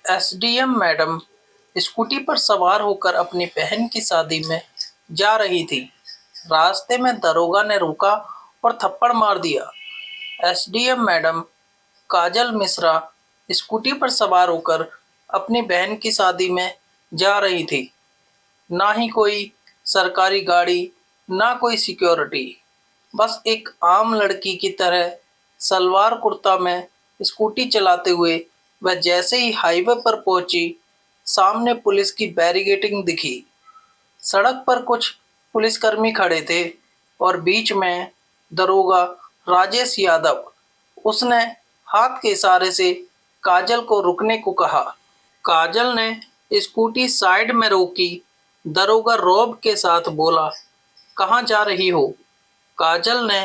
SDM madam scooty पर सवार होकर अपनी बहन की शादी में जा रही थी। रास्ते में दरोगा ने रोका और थप्पड़ मार दिया। एसडीएम मैडम काजल मिश्रा स्कूटी पर सवार होकर अपनी बहन की शादी में जा रही थी। ना ही कोई सरकारी गाड़ी, ना कोई सिक्योरिटी, बस एक आम लड़की की तरह सलवार कुर्ता में स्कूटी चलाते हुए वह जैसे ही हाईवे पर पहुंची, सामने पुलिस की बैरिकेडिंग दिखी। सड़क पर कुछ पुलिसकर्मी खड़े थे और बीच में दरोगा राजेश यादव। उसने हाथ के इशारे से काजल को रुकने को कहा। काजल ने स्कूटी साइड में रोकी। दरोगा रौब के साथ बोला, कहाँ जा रही हो? काजल ने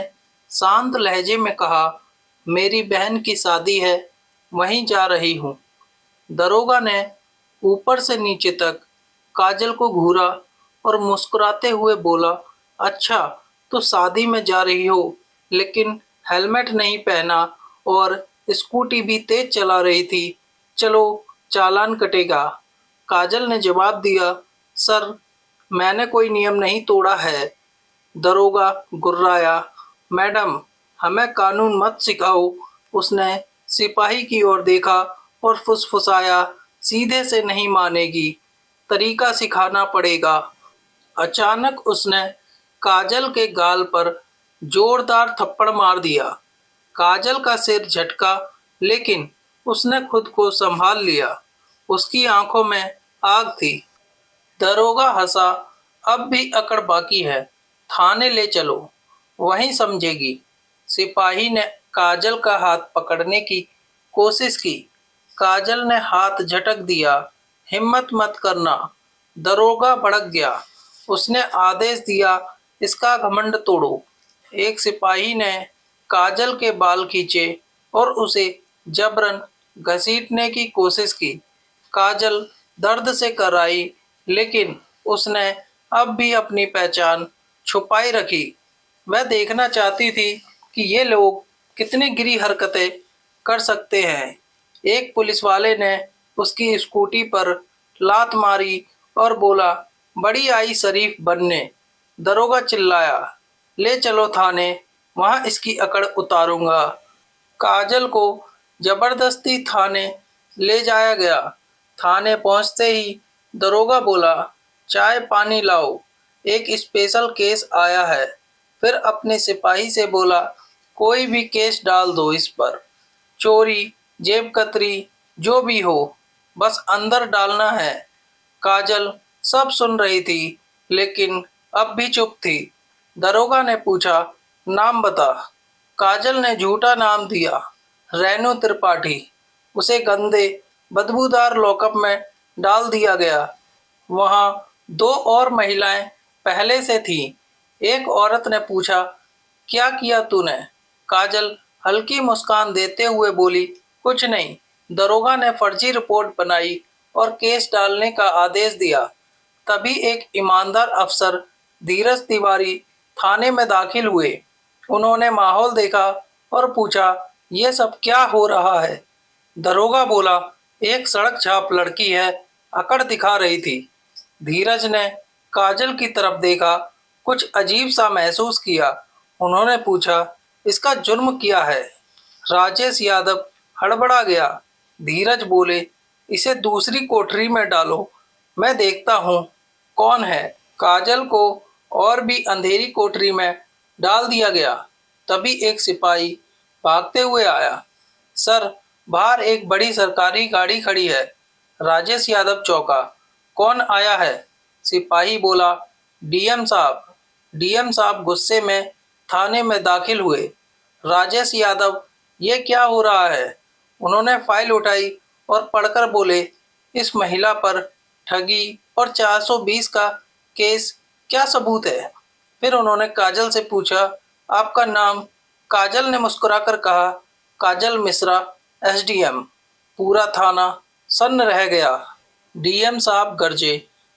शांत लहजे में कहा, मेरी बहन की शादी है, वहीं जा रही हूँ। दरोगा ने ऊपर से नीचे तक काजल को घूरा और मुस्कुराते हुए बोला, अच्छा तो शादी में जा रही हो, लेकिन हेलमेट नहीं पहना और स्कूटी भी तेज चला रही थी, चलो चालान कटेगा। काजल ने जवाब दिया, सर मैंने कोई नियम नहीं तोड़ा है। दरोगा गुर्राया, मैडम हमें कानून मत सिखाओ। उसने सिपाही की ओर देखा और फुसफुसाया, सीधे से नहीं मानेगी, तरीका सिखाना पड़ेगा। अचानक उसने काजल के गाल पर जोरदार थप्पड़ मार दिया। काजल का सिर झटका, लेकिन उसने खुद को संभाल लिया। उसकी आंखों में आग थी। दरोगा हंसा, अब भी अकड़ बाकी है, थाने ले चलो, वहीं समझेगी। सिपाही ने काजल का हाथ पकड़ने की कोशिश की। काजल ने हाथ झटक दिया, हिम्मत मत करना। दरोगा भड़क गया। उसने आदेश दिया, इसका घमंड तोड़ो। एक सिपाही ने काजल के बाल खींचे और उसे जबरन घसीटने की कोशिश की। काजल दर्द से कराई, लेकिन उसने अब भी अपनी पहचान छुपाई रखी। वह देखना चाहती थी कि ये लोग कितनी गिरी हरकतें कर सकते हैं। एक पुलिस वाले ने उसकी स्कूटी पर लात मारी और बोला, बड़ी आई शरीफ बनने। दरोगा चिल्लाया, ले चलो थाने, वहां इसकी अकड़ उतारूंगा। काजल को जबरदस्ती थाने ले जाया गया। थाने पहुंचते ही दरोगा बोला, चाय पानी लाओ, एक स्पेशल केस आया है। फिर अपने सिपाही से बोला, कोई भी केस डाल दो इस पर, चोरी, जेब कतरी, जो भी हो, बस अंदर डालना है। काजल सब सुन रही थी, लेकिन अब भी चुप थी। दरोगा ने पूछा, नाम बता। काजल ने झूठा नाम दिया, रेनू त्रिपाठी। उसे गंदे बदबूदार लॉकअप में डाल दिया गया। वहां दो और महिलाएं पहले से थीं। एक औरत ने पूछा, क्या किया तूने? काजल हल्की मुस्कान देते हुए बोली, कुछ नहीं। दरोगा ने फर्जी रिपोर्ट बनाई और केस डालने का आदेश दिया। तभी एक ईमानदार अफसर धीरज तिवारी थाने में दाखिल हुए। उन्होंने माहौल देखा और पूछा, ये सब क्या हो रहा है? दरोगा बोला, एक सड़क छाप लड़की है, अकड़ दिखा रही थी। धीरज ने काजल की तरफ देखा, कुछ अजीब सा महसूस किया। उन्होंने पूछा, इसका जुर्म क्या है? राजेश यादव हड़बड़ा गया। धीरज बोले, इसे दूसरी कोठरी में डालो, मैं देखता हूँ कौन है। काजल को और भी अंधेरी कोठरी में डाल दिया गया। तभी एक सिपाही भागते हुए आया, सर बाहर एक बड़ी सरकारी गाड़ी खड़ी है। राजेश यादव चौंका, कौन आया है? सिपाही बोला, डीएम साहब। डीएम साहब गुस्से में थाने में दाखिल हुए। राजेश यादव, ये क्या हो रहा है? उन्होंने फाइल उठाई और पढ़कर बोले, इस महिला पर ठगी और 420 का केस, क्या सबूत है? फिर उन्होंने काजल से पूछा, आपका नाम? काजल ने मुस्कुराकर कहा, काजल मिश्रा, एसडीएम। पूरा थाना सन्न रह गया। डीएम साहब गरजे,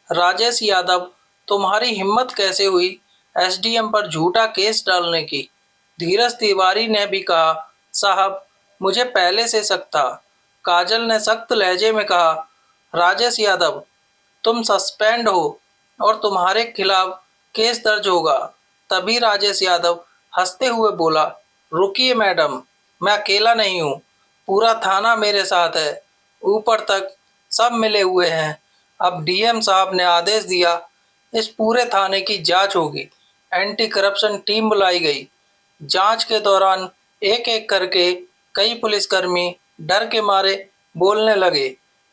राजेश यादव, तुम्हारी हिम्मत कैसे हुई एसडीएम पर झूठा केस डालने की? धीरज तिवारी ने भी कहा, साहब मुझे पहले से शक था, काजल ने सख्त लहजे में कहा, राजेश यादव, तुम सस्पेंड हो और तुम्हारे खिलाफ केस दर्ज होगा। तभी राजेश यादव हंसते हुए बोला, रुकिए मैडम, मैं अकेला नहीं हूँ, पूरा थाना मेरे साथ है, ऊपर तक सब मिले हुए हैं। अब डीएम साहब ने आदेश दिया, इस पूरे थाने की जांच होगी। एंटी करप्शन टीम बुलाई गई। जांच के दौरान एक एक करके कई पुलिसकर्मी डर के मारे बोलने लगे।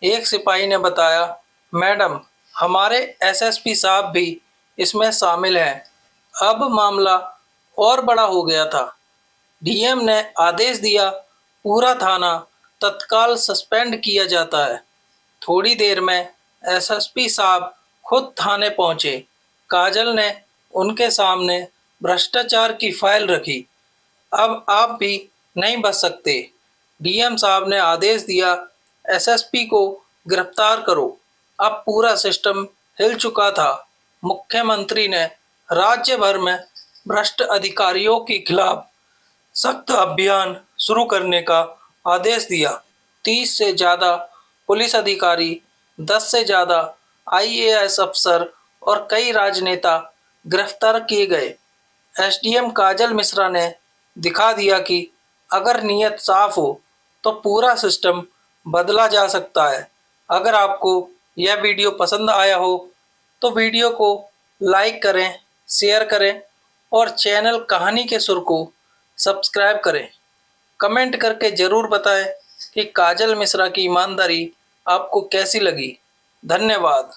एक सिपाही ने बताया, मैडम, हमारे एसएसपी साहब भी इसमें शामिल हैं। अब मामला और बड़ा हो गया था। डीएम ने आदेश दिया, पूरा थाना तत्काल सस्पेंड किया जाता है। थोड़ी देर में एसएसपी साहब खुद थाने पहुंचे। काजल ने उनके सामने भ्रष्टाचार की फाइल रखी। अब आप भी नहीं बच सकते। डीएम साहब ने आदेश दिया, एसएसपी को गिरफ्तार करो। अब पूरा सिस्टम हिल चुका था। मुख्यमंत्री ने राज्य भर में भ्रष्ट अधिकारियों के खिलाफ सख्त अभियान शुरू करने का आदेश दिया। 30 से ज़्यादा पुलिस अधिकारी, 10 से ज़्यादा आईएएस अफसर और कई राजनेता गिरफ्तार किए गए। एसडीएम काजल मिश्रा ने दिखा दिया कि अगर नीयत साफ हो तो पूरा सिस्टम बदला जा सकता है। अगर आपको यह वीडियो पसंद आया हो तो वीडियो को लाइक करें, शेयर करें और चैनल कहानी के सुर को सब्सक्राइब करें। कमेंट करके ज़रूर बताएं कि काजल मिश्रा की ईमानदारी आपको कैसी लगी। धन्यवाद।